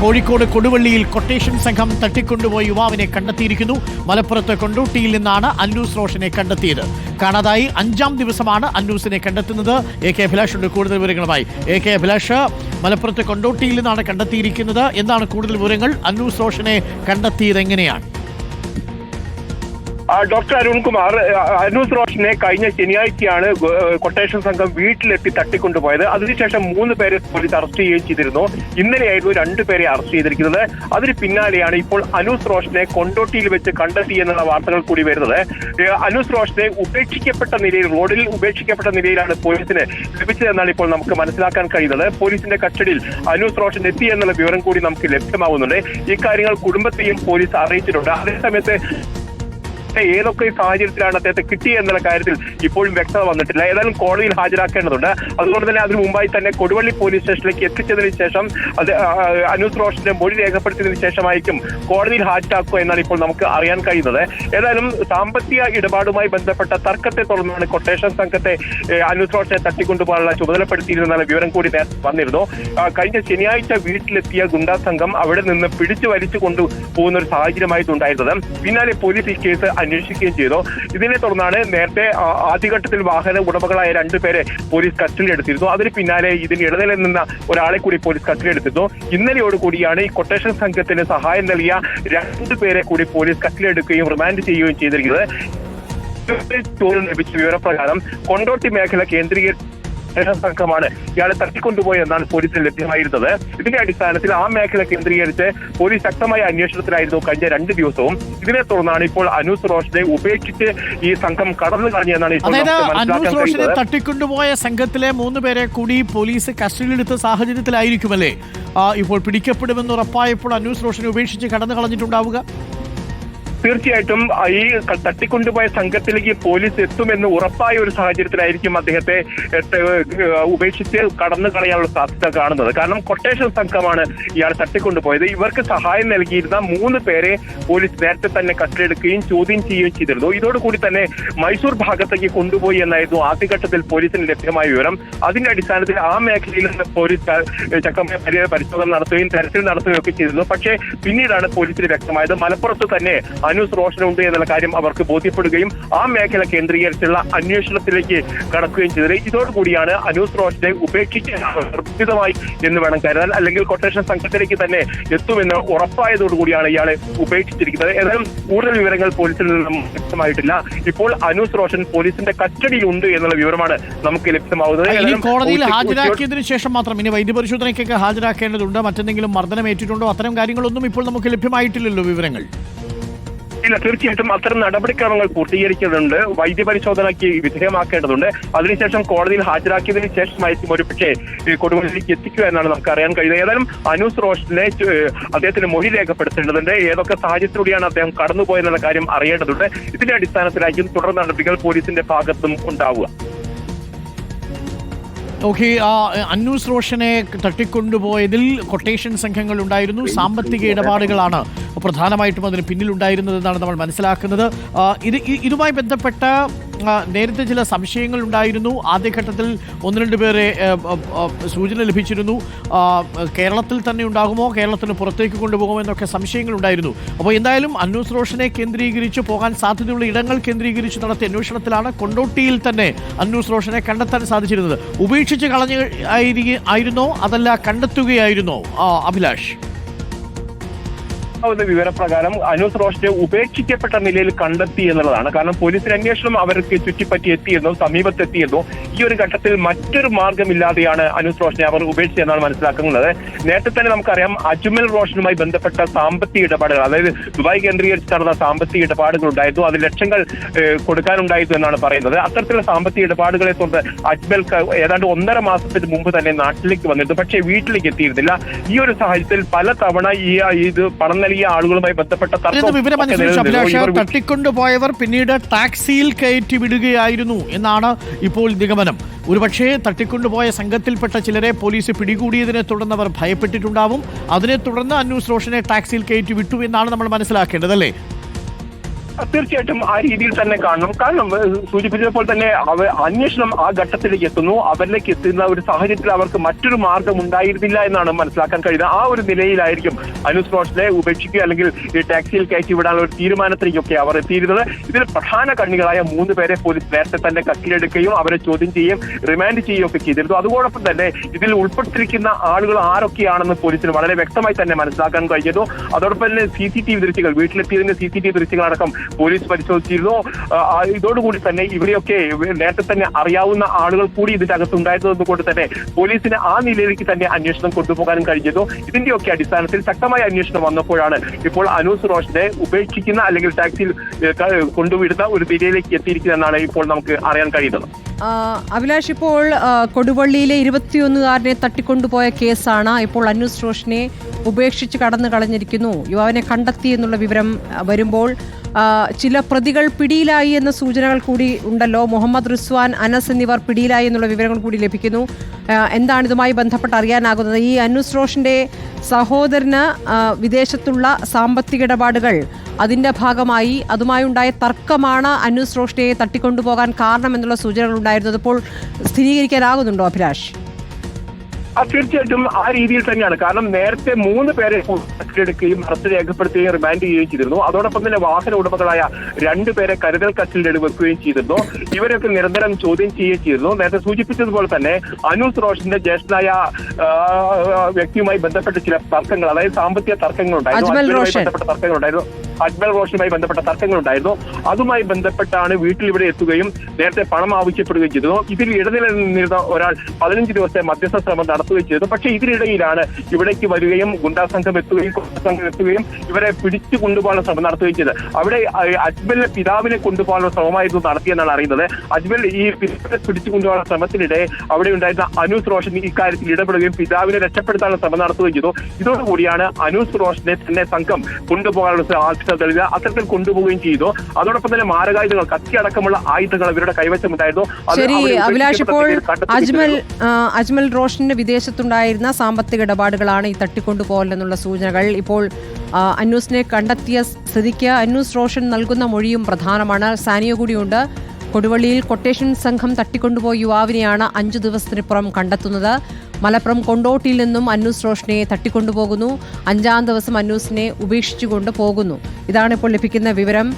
Kozhikode കൊടുവള്ളിയിൽ quotation സംഘം തട്ടിക്കൊണ്ടുപോയ യുവാവിനെ കണ്ടെത്തിയിരിക്കുന്നു. മലപ്പുറത്ത് കൊണ്ടോട്ടിയിൽ നിന്നാണ് അന്നൂസ് റോഷനെ കണ്ടെത്തിയത്. കാണാതായി 5-ാം ദിവസമാണ് അന്നൂസിനെ കണ്ടെത്തുന്നത്. എ കെ അഭിലാഷ് ഉണ്ട് കൂടുതൽ വിവരങ്ങളുമായി. എ കെ അഭിലാഷ്, മലപ്പുറത്ത് കൊണ്ടോട്ടിയിൽ നിന്നാണ് കണ്ടെത്തിയിരിക്കുന്നത്. എന്താണ് കൂടുതൽ വിവരങ്ങൾ? അന്നൂസ് റോഷനെ കണ്ടെത്തിയത് എങ്ങനെയാണ്? ഡോക്ടർ അരുൺകുമാർ, അന്നൂസ് റോഷനെ കഴിഞ്ഞ ശനിയാഴ്ചയാണ് കൊട്ടേഷൻ സംഘം വീട്ടിലെത്തി തട്ടിക്കൊണ്ടുപോയത്. അതിനുശേഷം 3 പേരെ പോലീസ് അറസ്റ്റ് ചെയ്യുകയും ചെയ്തിരുന്നു. ഇന്നലെയായിരുന്നു 2 പേരെ അറസ്റ്റ് ചെയ്തിരിക്കുന്നത്. അതിന് പിന്നാലെയാണ് ഇപ്പോൾ അന്നൂസ് റോഷനെ കൊണ്ടോട്ടിയിൽ വെച്ച് കണ്ടെത്തി എന്നുള്ള വാർത്തകൾ കൂടി വരുന്നത്. അന്നൂസ് റോഷനെ ഉപേക്ഷിക്കപ്പെട്ട നിലയിൽ, റോഡിൽ ഉപേക്ഷിക്കപ്പെട്ട നിലയിലാണ് പോലീസിന് ലഭിച്ചതെന്നാണ് ഇപ്പോൾ നമുക്ക് മനസ്സിലാക്കാൻ കഴിയുന്നത്. പോലീസിന്റെ കസ്റ്റഡിയിൽ അന്നൂസ് റോഷൻ എത്തി എന്നുള്ള വിവരം കൂടി നമുക്ക് ലഭ്യമാവുന്നുണ്ട്. ഇക്കാര്യങ്ങൾ കുടുംബത്തെയും പോലീസ് അറിയിച്ചിട്ടുണ്ട്. അതേസമയത്ത് ഏതൊക്കെ സാഹചര്യത്തിലാണ് അദ്ദേഹത്തെ കിട്ടിയെന്നുള്ള കാര്യത്തിൽ ഇപ്പോഴും വ്യക്തത വന്നിട്ടില്ല. ഏതായാലും കോടതിയിൽ ഹാജരാക്കേണ്ടതുണ്ട്. അതുകൊണ്ട് തന്നെ അതിനു മുമ്പായി തന്നെ കൊടുവള്ളി പോലീസ് സ്റ്റേഷനിലേക്ക് എത്തിച്ചതിന് ശേഷം അന്നൂസ് റോഷന്റെ മൊഴി രേഖപ്പെടുത്തിയതിനു ശേഷമായിരിക്കും കോടതിയിൽ ഹാജരാക്കുക എന്നാണ് ഇപ്പോൾ നമുക്ക് അറിയാൻ കഴിയുന്നത്. ഏതായാലും സാമ്പത്തിക ഇടപാടുമായി ബന്ധപ്പെട്ട തർക്കത്തെ തുടർന്നാണ് കൊട്ടേഷൻ സംഘത്തെ അന്നൂസ് റോഷനെ തട്ടിക്കൊണ്ടുപോകാനുള്ള ചുമതലപ്പെടുത്തിയിരുന്ന വിവരം കൂടി നേരത്തെ വന്നിരുന്നു. കഴിഞ്ഞ ശനിയാഴ്ച വീട്ടിലെത്തിയ ഗുണ്ടാ സംഘം അവിടെ നിന്ന് പിടിച്ചു വലിച്ചു കൊണ്ടുപോകുന്ന ഒരു സാഹചര്യമായിട്ടുണ്ടായിരുന്നത്. പിന്നാലെ പോലീസ് ഈ കേസ് അന്വേഷിക്കുകയും ചെയ്തു. ഇതിനെ തുടർന്നാണ് നേരത്തെ ആദ്യഘട്ടത്തിൽ വാഹന ഉടമകളായ 2 പേരെ പോലീസ് കസ്റ്റഡിയിൽ എടുത്തിരുന്നു. അതിന് പിന്നാലെ ഇതിന് ഇടനിലയിൽ നിന്ന ഒരാളെ കൂടി പോലീസ് കസ്റ്റഡിയിൽ എടുത്തിരുന്നു. ഇന്നലെയോടുകൂടിയാണ് ഈ കൊട്ടേഷൻ സംഘത്തിന് സഹായം നൽകിയ 2 പേരെ കൂടി പോലീസ് കസ്റ്റഡിയിൽ എടുക്കുകയും റിമാൻഡ് ചെയ്യുകയും ചെയ്തിരിക്കുന്നത്. ലഭിച്ച വിവരപ്രകാരം കൊണ്ടോട്ടി മേഖല കേന്ദ്രീകരിച്ച് സംഘമാണ് ഇയാളെ തട്ടിക്കൊണ്ടുപോയെന്നാണ് പോലീസിന് ലഭ്യമായിരുന്നത്. ഇതിന്റെ അടിസ്ഥാനത്തിൽ ആ മേഖല കേന്ദ്രീകരിച്ച് പോലീസ് ശക്തമായ അന്വേഷണത്തിലായിരുന്നു കഴിഞ്ഞ 2 ദിവസവും. ഇതിനെ തുടർന്നാണ് ഇപ്പോൾ അന്നൂസ് റോഷനെ ഉപേക്ഷിച്ച് ഈ സംഘം കടന്നു കളഞ്ഞെന്നാണ് ഇപ്പോൾ അന്നൂസ് റോഷനെ തട്ടിക്കൊണ്ടുപോയ സംഘത്തിലെ 3 പേരെ കൂടി പോലീസ് കസ്റ്റഡിയിലെടുത്ത സാഹചര്യത്തിലായിരിക്കുമല്ലേ ഇപ്പോൾ പിടിക്കപ്പെടുമെന്ന് ഉറപ്പായപ്പോൾ അന്നൂസ് റോഷനെ ഉപേക്ഷിച്ച് കടന്നു കളഞ്ഞിട്ടുണ്ടാവുക? തീർച്ചയായിട്ടും ഈ തട്ടിക്കൊണ്ടുപോയ സംഘത്തിലേക്ക് പോലീസ് എത്തുമെന്ന് ഉറപ്പായ ഒരു സാഹചര്യത്തിലായിരിക്കും അദ്ദേഹത്തെ ഉപേക്ഷിച്ച് കടന്നു കളയാനുള്ള സാധ്യത കാണുന്നത്. കാരണം കൊട്ടേഷൻ സംഘമാണ് ഇയാൾ തട്ടിക്കൊണ്ടുപോയത്. ഇവർക്ക് സഹായം നൽകിയിരുന്ന 3 പേരെ പോലീസ് നേരത്തെ തന്നെ കസ്റ്റഡിയെടുക്കുകയും ചോദ്യം ചെയ്യുകയും ചെയ്തിരുന്നു. ഇതോടുകൂടി തന്നെ മൈസൂർ ഭാഗത്തേക്ക് കൊണ്ടുപോയി എന്നായിരുന്നു ആദ്യഘട്ടത്തിൽ പോലീസിന് ലഭ്യമായ വിവരം. അതിന്റെ അടിസ്ഥാനത്തിൽ ആ മേഖലയിൽ നിന്ന് പോലീസ് ശക്തമായ പരിശോധന നടത്തുകയും തെരച്ചിൽ നടത്തുകയും ഒക്കെ ചെയ്തിരുന്നു. പക്ഷേ പിന്നീടാണ് പോലീസിന് വ്യക്തമായത് മലപ്പുറത്ത് തന്നെ അന്നൂസ് റോഷൻ ഉണ്ട് എന്നുള്ള കാര്യം അവർക്ക് ബോധ്യപ്പെടുകയും ആ മേഖല കേന്ദ്രീകരിച്ചുള്ള അന്വേഷണത്തിലേക്ക് കടക്കുകയും ചെയ്തത്. ഇതോടുകൂടിയാണ് അന്നൂസ് റോഷനെ ഉപേക്ഷിച്ച് നിർബന്ധിതമായി എന്ന് വേണം കരുതാൻ. അല്ലെങ്കിൽ കൊട്ടേഷൻ സംഘത്തിലേക്ക് തന്നെ എത്തുമെന്ന് ഉറപ്പായതോടുകൂടിയാണ് ഇയാളെ ഉപേക്ഷിച്ചിരിക്കുന്നത്. ഏതായാലും കൂടുതൽ വിവരങ്ങൾ പോലീസിൽ നിന്നും വ്യക്തമായിട്ടില്ല. ഇപ്പോൾ അന്നൂസ് റോഷൻ പോലീസിന്റെ കസ്റ്റഡിയിൽ ഉണ്ട് എന്നുള്ള വിവരമാണ് നമുക്ക് ലഭ്യമാവുന്നത്. കോടതിയിൽ ഹാജരാക്കിയതിനു ശേഷം മാത്രം ഇനി വൈദ്യപരിശോധനയ്ക്കൊക്കെ ഹാജരാക്കേണ്ടതുണ്ട്. മറ്റെന്തെങ്കിലും മർദ്ദനം ഏറ്റിട്ടുണ്ടോ? അത്തരം കാര്യങ്ങളൊന്നും ഇപ്പോൾ നമുക്ക് ലഭ്യമായിട്ടില്ലല്ലോ വിവരങ്ങൾ. ഇല്ല, തീർച്ചയായിട്ടും അത്തരം നടപടിക്രമങ്ങൾ പൂർത്തീകരിക്കുന്നുണ്ട്. വൈദ്യപരിശോധനയ്ക്ക് വിധേയമാക്കേണ്ടതുണ്ട്. അതിനുശേഷം കോടതിയിൽ ഹാജരാക്കിയതിനു ശേഷമായിരിക്കും ഒരുപക്ഷെ കൊടുവള്ളിയിലേക്ക് എത്തിക്കുക എന്നാണ് നമുക്ക് അറിയാൻ കഴിയുന്നത്. ഏതായാലും അന്നൂസ് റോഷനെ അദ്ദേഹത്തിന് മൊഴി രേഖപ്പെടുത്തേണ്ടതുണ്ട്. ഏതൊക്കെ സാഹചര്യത്തിലൂടെയാണ് അദ്ദേഹം കടന്നുപോയെന്നുള്ള കാര്യം അറിയേണ്ടതുണ്ട്. ഇതിന്റെ അടിസ്ഥാനത്തിലായിരിക്കും തുടർ നടപടികൾ പോലീസിന്റെ ഭാഗത്തും ഉണ്ടാവുക. ഓക്കെ, അന്നൂസ് റോഷനെ തട്ടിക്കൊണ്ടുപോയതിൽ കൊട്ടേഷൻ സംഘങ്ങൾ ഉണ്ടായിരുന്നു. സാമ്പത്തിക ഇടപാടുകളാണ് പ്രധാനമായിട്ടും അതിന് പിന്നിലുണ്ടായിരുന്നതെന്നാണ് നമ്മൾ മനസ്സിലാക്കുന്നത്. ഇതുമായി ബന്ധപ്പെട്ട നേരത്തെ ചില സംശയങ്ങൾ ഉണ്ടായിരുന്നു. ആദ്യഘട്ടത്തിൽ 1-2 പേരെ സൂചന ലഭിച്ചിരുന്നു. കേരളത്തിൽ തന്നെ ഉണ്ടാകുമോ, കേരളത്തിന് പുറത്തേക്ക് കൊണ്ടുപോകുമോ എന്നൊക്കെ സംശയങ്ങൾ ഉണ്ടായിരുന്നു. അപ്പോൾ എന്തായാലും അന്നൂസ് റോഷനെ കേന്ദ്രീകരിച്ച് പോകാൻ സാധ്യതയുള്ള ഇടങ്ങൾ കേന്ദ്രീകരിച്ച് നടത്തിയ അന്വേഷണത്തിലാണ് കൊണ്ടോട്ടിയിൽ തന്നെ അന്നൂസ് റോഷനെ കണ്ടെത്താൻ സാധിച്ചിരുന്നത്. ഉപേക്ഷിച്ച് ആയിരുന്നോ അതല്ല കണ്ടെത്തുകയായിരുന്നോ അഭിലാഷ്? വിവരപ്രകാരം അന്നൂസ് റോഷനെ ഉപേക്ഷിക്കപ്പെട്ട നിലയിൽ കണ്ടെത്തി എന്നുള്ളതാണ്. കാരണം പോലീസിന്റെ അന്വേഷണം അവർക്ക് ചുറ്റിപ്പറ്റി എത്തിയിരുന്നു, സമീപത്തെത്തിയിരുന്നു. ഈ ഒരു ഘട്ടത്തിൽ മറ്റൊരു മാർഗമില്ലാതെയാണ് അന്നൂസ് റോഷനെ അവർ ഉപേക്ഷിച്ചതെന്നാണ് മനസ്സിലാക്കുന്നത്. നേരത്തെ തന്നെ നമുക്കറിയാം അജ്മൽ റോഷനുമായി ബന്ധപ്പെട്ട സാമ്പത്തിക ഇടപാടുകൾ, അതായത് ദുബായ് കേന്ദ്രീകരിച്ച് നടന്ന സാമ്പത്തിക ഇടപാടുകൾ ഉണ്ടായിരുന്നു. അത് ലക്ഷങ്ങൾ കൊടുക്കാനുണ്ടായിരുന്നു എന്നാണ് പറയുന്നത്. അത്തരത്തിലുള്ള സാമ്പത്തിക ഇടപാടുകളെ തുടർന്ന് അജ്മൽ ഏതാണ്ട് 1.5 മാസത്തിന് മുമ്പ് തന്നെ നാട്ടിലേക്ക് വന്നിരുന്നു. പക്ഷേ വീട്ടിലേക്ക് എത്തിയിരുന്നില്ല. ഈ ഒരു സാഹചര്യത്തിൽ പല തവണ ഇത് പണം നൽകിയ ആളുകളുമായി ബന്ധപ്പെട്ട തട്ടിക്കൊണ്ടുപോയവർ പിന്നീട് ടാക്സിയിൽ കയറ്റി വിടുകയായിരുന്നു എന്നാണ് ഇപ്പോൾ നിഗമനം. ഒരുപക്ഷേ തട്ടിക്കൊണ്ടുപോയ സംഘത്തിൽപ്പെട്ട ചിലരെ പോലീസ് പിടികൂടിയതിനെ തുടർന്ന് അവർ ഭയപ്പെട്ടിട്ടുണ്ടാവും. അതിനെ തുടർന്ന് അന്നൂസ് റോഷനെ ടാക്സിയിൽ കയറ്റി വിട്ടു എന്നാണ് നമ്മൾ മനസ്സിലാക്കേണ്ടത്, അല്ലേ? തീർച്ചയായിട്ടും ആ രീതിയിൽ തന്നെ കാണണം. കാരണം സൂചിപ്പിച്ചപ്പോൾ തന്നെ അന്വേഷണം ആ ഘട്ടത്തിലേക്ക് എത്തുന്നു. അവരിലേക്ക് എത്തുന്ന ഒരു സാഹചര്യത്തിൽ അവർക്ക് മറ്റൊരു മാർഗം ഉണ്ടായിരുന്നില്ല എന്നാണ് മനസ്സിലാക്കാൻ കഴിയുന്നത്. ആ ഒരു നിലയിലായിരിക്കും അനൂസ് റോഷനെ ഉപേക്ഷിക്കുക അല്ലെങ്കിൽ ഈ ടാക്സിയിൽ കയറ്റി വിടാനുള്ള ഒരു തീരുമാനത്തിലേക്കൊക്കെ അവർ എത്തിയിരുന്നത്. ഇതിൽ പ്രധാന കണ്ണികളായ 3 പേരെ പോലീസ് നേരത്തെ തന്നെ കസ്റ്റഡിയിലെടുക്കുകയും അവരെ ചോദ്യം ചെയ്യുകയും റിമാൻഡ് ചെയ്യുകയും ഒക്കെ ചെയ്തിരുന്നു. അതോടൊപ്പം തന്നെ ഇതിൽ ഉൾപ്പെട്ടിരിക്കുന്ന ആളുകൾ ആരൊക്കെയാണെന്ന് പോലീസിന് വളരെ വ്യക്തമായി തന്നെ മനസ്സിലാക്കാൻ കഴിഞ്ഞിരുന്നു. അതോടൊപ്പം തന്നെ CCTV ദൃശ്യങ്ങൾ, വീട്ടിലെത്തിയതിന്റെ CCTV ദൃശ്യങ്ങളടക്കം പോലീസ് പരിശോധിച്ചിരുന്നു. ഇതോടുകൂടി തന്നെ ഇവരെയൊക്കെ നേരത്തെ തന്നെ അറിയാവുന്ന ആളുകൾ കൂടി ഇതിന്റെ അകത്തുണ്ടായിരുന്നത് കൊണ്ട് തന്നെ പോലീസിന് ആ നിലയിലേക്ക് തന്നെ അന്വേഷണം കൊണ്ടുപോകാനും കഴിഞ്ഞിരുന്നു. ഇതിന്റെയൊക്കെ അടിസ്ഥാനത്തിൽ ശക്തമായ അന്വേഷണം വന്നപ്പോഴാണ് ഇപ്പോൾ അനൂസ് റോഷനെ ഉപേക്ഷിക്കുന്ന അല്ലെങ്കിൽ ടാക്സിയിൽ കൊണ്ടുവിടുന്ന ഒരു നിലയിലേക്ക് എത്തിയിരിക്കുന്നതെന്നാണ് ഇപ്പോൾ നമുക്ക് അറിയാൻ കഴിയുന്നത്. അഭിലാഷ്, ഇപ്പോൾ കൊടുവള്ളിയിലെ 21-കാരനെ തട്ടിക്കൊണ്ടുപോയ കേസാണ്. ഇപ്പോൾ അനൂസ് റോഷനെ ഉപേക്ഷിച്ച് കടന്നു കളഞ്ഞിരിക്കുന്നു. യുവാവിനെ കണ്ടെത്തി എന്നുള്ള വിവരം വരുമ്പോൾ ചില പ്രതികൾ പിടിയിലായി എന്ന സൂചനകൾ കൂടി ഉണ്ടല്ലോ. മുഹമ്മദ് റിസ്വാൻ, അനസ് എന്നിവർ പിടിയിലായി എന്നുള്ള വിവരങ്ങൾ കൂടി ലഭിക്കുന്നു. എന്താണ് ഇതുമായി ബന്ധപ്പെട്ട് അറിയാനാകുന്നത്? ഈ അനൂസ് റോഷന്റെ സഹോദരന് വിദേശത്തുള്ള സാമ്പത്തിക ഇടപാടുകൾ, അതിന്റെ ഭാഗമായി അതുമായുണ്ടായ തർക്കമാണ് അനൂസ് റോഷനെ തട്ടിക്കൊണ്ടുപോകാൻ കാരണം എന്നുള്ള സൂചനകൾ ഉണ്ടായിരുന്നത്. ഇപ്പോൾ സ്ഥിരീകരിക്കാനാകുന്നുണ്ടോ അഭിലാഷ്? തീർച്ചയായിട്ടും ആ രീതിയിൽ തന്നെയാണ്. കാരണം നേരത്തെ 3 പേരെ കസ്റ്റഡിയിലെടുക്കുകയും അറസ്റ്റ് രേഖപ്പെടുത്തുകയും റിമാൻഡ് ചെയ്യുകയും ചെയ്തിരുന്നു. അതോടൊപ്പം തന്നെ വാഹന ഉടമകളായ 2 പേരെ കരുതൽ കസ്റ്റഡിയിൽ വെക്കുകയും ചെയ്തിരുന്നു. ഇവരൊക്കെ നിരന്തരം ചോദ്യം ചെയ്യുകയും ചെയ്തിരുന്നു. നേരത്തെ സൂചിപ്പിച്ചതുപോലെ തന്നെ അനൂസ് റോഷന്റെ ജ്യേഷ്ഠനായ വ്യക്തിയുമായി ബന്ധപ്പെട്ട ചില തർക്കങ്ങൾ, അതായത് സാമ്പത്തിക തർക്കങ്ങളുണ്ടായിരുന്നു. അജ്മൽ റോഷനുമായി ബന്ധപ്പെട്ട തർക്കങ്ങളുണ്ടായിരുന്നു. അതുമായി ബന്ധപ്പെട്ടാണ് വീട്ടിൽ ഇവിടെ എത്തുകയും നേരത്തെ പണം ആവശ്യപ്പെടുകയും ചെയ്തിരുന്നു. ഇതിൽ ഇടനിലനിന്നിരുന്ന ഒരാൾ 15 ദിവസത്തെ മധ്യസ്ഥ ശ്രമം നടത്തുകയും ചെയ്തു. പക്ഷേ ഇതിനിടയിലാണ് ഇവിടേക്ക് വരികയും ഗുണ്ടാ സംഘം എത്തുകയും ഇവരെ പിടിച്ചു കൊണ്ടുപോകാനുള്ള ശ്രമം നടത്തുകയും ചെയ്തത്. അവിടെ അജ്മലിന്റെ പിതാവിനെ കൊണ്ടുപോകാനുള്ള ശ്രമമായിരുന്നു നടത്തിയെന്നാണ് അറിയുന്നത്. അജ്മൽ ഈ പിതാവിനെ പിടിച്ചു കൊണ്ടുപോകാനുള്ള ശ്രമത്തിനിടെ അവിടെ ഉണ്ടായിരുന്ന അനൂസ് റോഷൻ ഇക്കാര്യത്തിൽ ഇടപെടുകയും പിതാവിനെ രക്ഷപ്പെടുത്താനുള്ള ശ്രമം നടത്തുകയും ചെയ്തു. ഇതോടുകൂടിയാണ് അനൂസ് റോഷനെ തന്നെ സംഘം കൊണ്ടുപോകാനുള്ള അത്തരത്തിൽ കൊണ്ടുപോവുകയും ചെയ്തു. അതോടൊപ്പം തന്നെ മാരകായുധങ്ങൾ, കത്തിയടക്കമുള്ള ആയുധങ്ങൾ ഇവരുടെ കൈവശമുണ്ടായിരുന്നു. ശരി അഭിലാഷ്, ഇപ്പോൾ അജ്മൽ റോഷന് വിദേശത്തുണ്ടായിരുന്ന സാമ്പത്തിക ഇടപാടുകളാണ് ഈ തട്ടിക്കൊണ്ടുപോകൽ എന്നുള്ള സൂചനകൾ. ഇപ്പോൾ അനൂസിനെ കണ്ടെത്തിയ സ്ഥിതിക്ക് അനൂസ് റോഷൻ നൽകുന്ന മൊഴിയും പ്രധാനമാണ്. സാനിയോ കൂടിയുണ്ട്. കൊടുവള്ളിയിൽ കൊട്ടേഷൻ സംഘം തട്ടിക്കൊണ്ടുപോയ യുവാവിനെയാണ് 5 ദിവസത്തിനിപ്പുറം കണ്ടെത്തുന്നത്. മലപ്പുറം കൊണ്ടോട്ടിയിൽ നിന്നും അനൂസ് റോഷനെ തട്ടിക്കൊണ്ടുപോകുന്നു. 5-ാം ദിവസം അനൂസിനെ ഉപേക്ഷിച്ചുകൊണ്ട് പോകുന്നു. ഇതാണ് ഇപ്പോൾ ലഭിക്കുന്ന വിവരം.